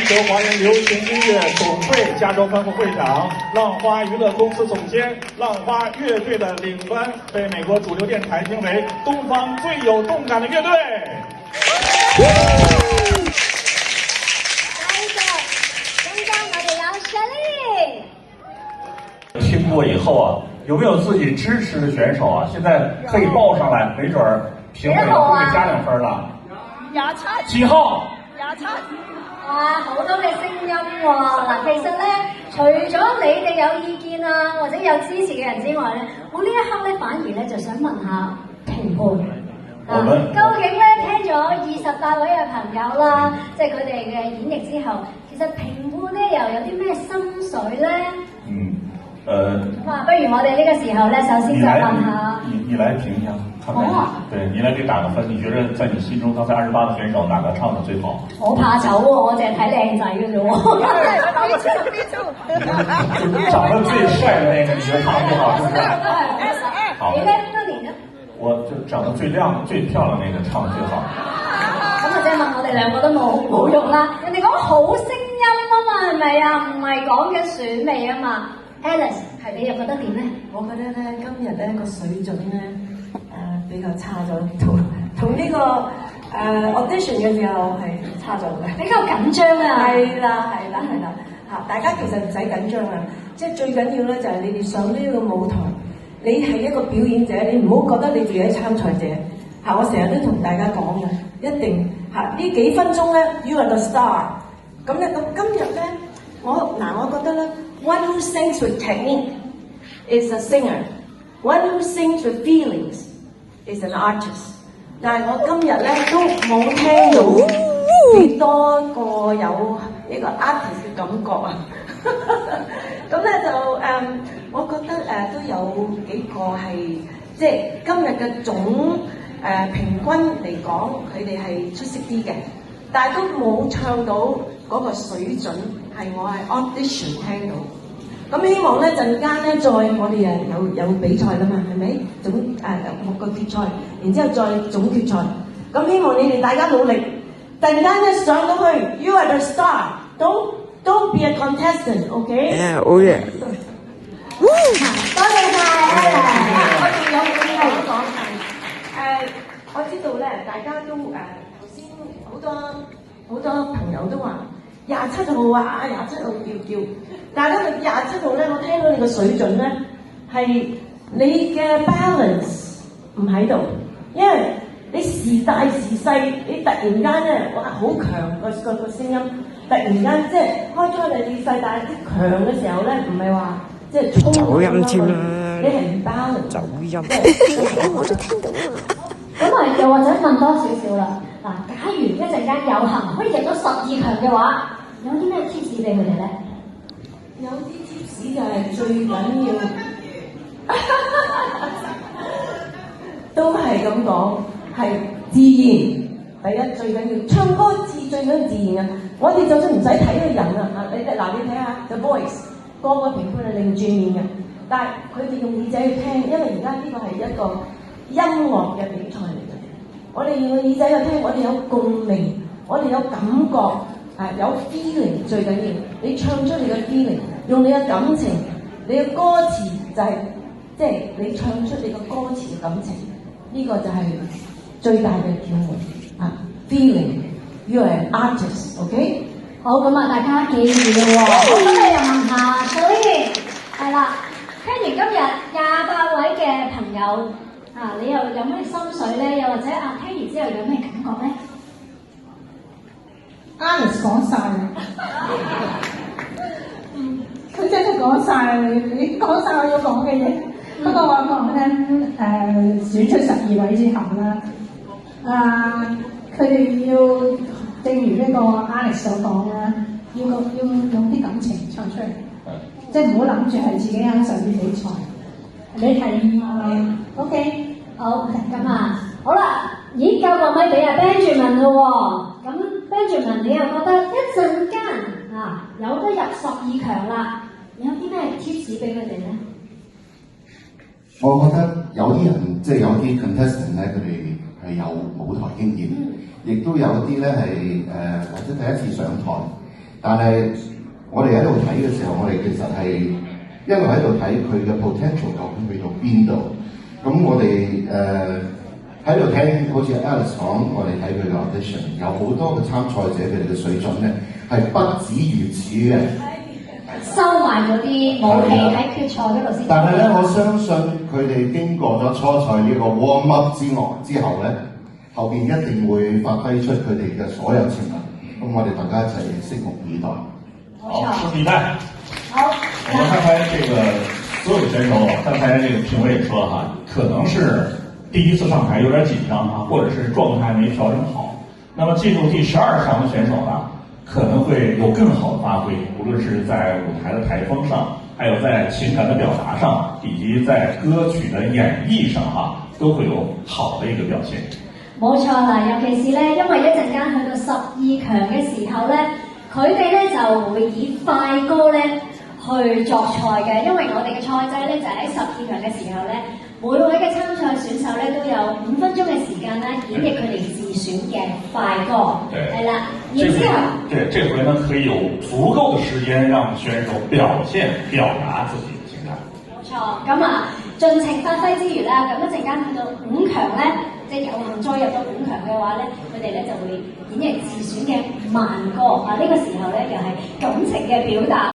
球华人流行音乐总会加州分部会长、浪花娱乐公司总监、浪花乐队的领班，被美国主流电台评为东方最有动感的乐队。听过以后啊，有没有自己支持的选手啊？现在可以报上来，没准儿评委会加2分了。27幾號？27。哇，好多嘅聲音喎！嗱，其實咧，除咗你哋有意見啊，或者有支持嘅人之外咧，我呢一刻咧反而咧就想問下評判。究竟咧聽咗28位嘅朋友啦，即係佢哋嘅演繹之後，其實評判咧又有啲咩心水咧？哇，不如我哋呢個時候咧，首先就問下你來評一下，看看對你來給打個分，你覺得在你心中剛才28個選手哪個唱得最好？我怕醜喎，我淨係睇靚仔嘅啫喎。長得最帥的那個，你覺得唱得最好，是不是？好。你呢？你呢？我就長得最亮、最漂亮那個唱得最好。咁啊，即係問我哋兩個都冇用啦。人哋講好聲音啊嘛，係咪啊？唔係講緊選美啊嘛。Alice， 係你又覺得點咧？我覺得咧，今日咧個水準咧比較差咗，同呢個audition 嘅時候係差咗嘅，比較緊張啊！係啦嚇！大家其實唔使緊張啊，即係最緊要咧就係你哋上呢個舞台，你係一個表演者，你唔好覺得你自己係參賽者嚇。我成日都同大家講嘅，一定嚇呢幾分鐘咧 ，you are the star。咁今日咧，我覺得咧。One who sings with technique is a singer. One who sings with feelings is an artist. 但係我今日咧都冇聽到幾多個有一個 artist 嘅感覺啊！咁咧就我覺得都有幾個係即係今日嘅總平均嚟講，佢哋係出色啲嘅，但係都冇唱到嗰個水準。係我係 audition 聽到，咁希望咧陣間咧再我哋有比賽啦嘛，係咪？總6個決賽，然之後再總決賽。咁希望你哋大家努力，突然間咧上到去 ，you are the star，don't be a contestant，OK？ 好嘢。多謝晒。我仲有嘢想講係我知道咧，大家都頭先好多朋友都話。27號啊，27號叫，但係咧27號咧，我聽到你個水準咧係你嘅 balance 唔喺度，因為你時大時細，你突然間咧哇好強個聲音，突然間即係開初你細，但係啲強嘅時候咧唔係話即係衝走音添啦，你係唔 balance 走音，我都聽到啊。咁啊，又或者問多少少啦。嗱，假如一陣間有幸可以入到12強嘅話，有啲咩 tips 俾佢哋咧？有啲 tips 就係最緊要，都係咁講，係自然。第一最緊要唱歌最緊要自然啊！我哋就算唔使睇個人啊，你睇下 The Voice， 個評判係擰轉面嘅，但係佢哋用耳仔去聽，因為而家呢個係一個音樂嘅比賽嚟嘅。我哋用個耳仔去聽，我哋有共鳴，我哋有感覺。有 feeling 最緊要，你唱出你嘅 feeling， 用你嘅感情，你嘅歌詞就係即係你唱出你嘅歌詞嘅感情，呢個就係最大嘅挑戰啊 ！feeling，you are an artist，OK？ 好，咁啊，大家記住咯喎。好，咁你又問下，所以係啦，聽完今日28位嘅朋友你又有咩心水咧？又或者聽完之後有咩感覺咧？Alice 講晒啦，佢真係講晒啦，你講晒我要講嘅嘢。不過我講咧，選出12位之後啦，佢哋要正如呢個 Alice 所講啦，要用啲感情唱出嚟，即係唔好諗住係自己啱上啲比賽。你係OK？ 好，咁好啦，咦，交個咪俾阿 Benjamin 咯喎，咁 Benjamin 你又覺得一陣間有得入12強啦，有啲咩 tips 俾佢哋咧？我覺得有啲人即係有啲 contestant 咧，佢哋係有舞台經驗，亦都有啲咧係或者第一次上台，但係我哋喺度睇嘅時候，我哋其實係一路喺度睇佢嘅 potential 究竟去到邊度。咁我哋喺度聽，好似 Alice 講，我哋睇佢嘅 audition， 有好多嘅參賽者佢哋嘅水準咧係不止如此嘅。收埋嗰啲武器喺決賽嗰度先。但係咧，我相信佢哋經過咗初賽呢個 warm up 之後咧，後邊一定會發揮出佢哋嘅所有潛能。咁我哋大家一齊拭目以待。好，拭目以待。好，我们看看这个所有选手，刚才这个评委也说了哈，可能是第一次上台有点紧张啊，或者是状态没调整好。那么进入第12强的选手呢，可能会有更好的发挥，无論是在舞台的台風上，還有在情感的表達上，以及在歌曲的演繹上都會有好的一個表現。冇錯啦，尤其是咧，因為一陣間去到12強嘅時候咧，佢哋咧就會以快歌咧去作賽嘅，因為我哋嘅賽制咧就喺12強嘅時候咧，每位嘅參賽選手咧都有5分鐘嘅時間咧演繹佢哋自選嘅快歌，係啦，然之後，這回呢可以有足夠嘅時間讓選手表達自己嘅情感。冇錯，咁啊盡情發揮之餘啦，咁一陣間去到5強咧，即係有幸再入到5強嘅話咧，佢哋咧就會演繹自選嘅慢歌啊！呢個時候咧又係感情嘅表達。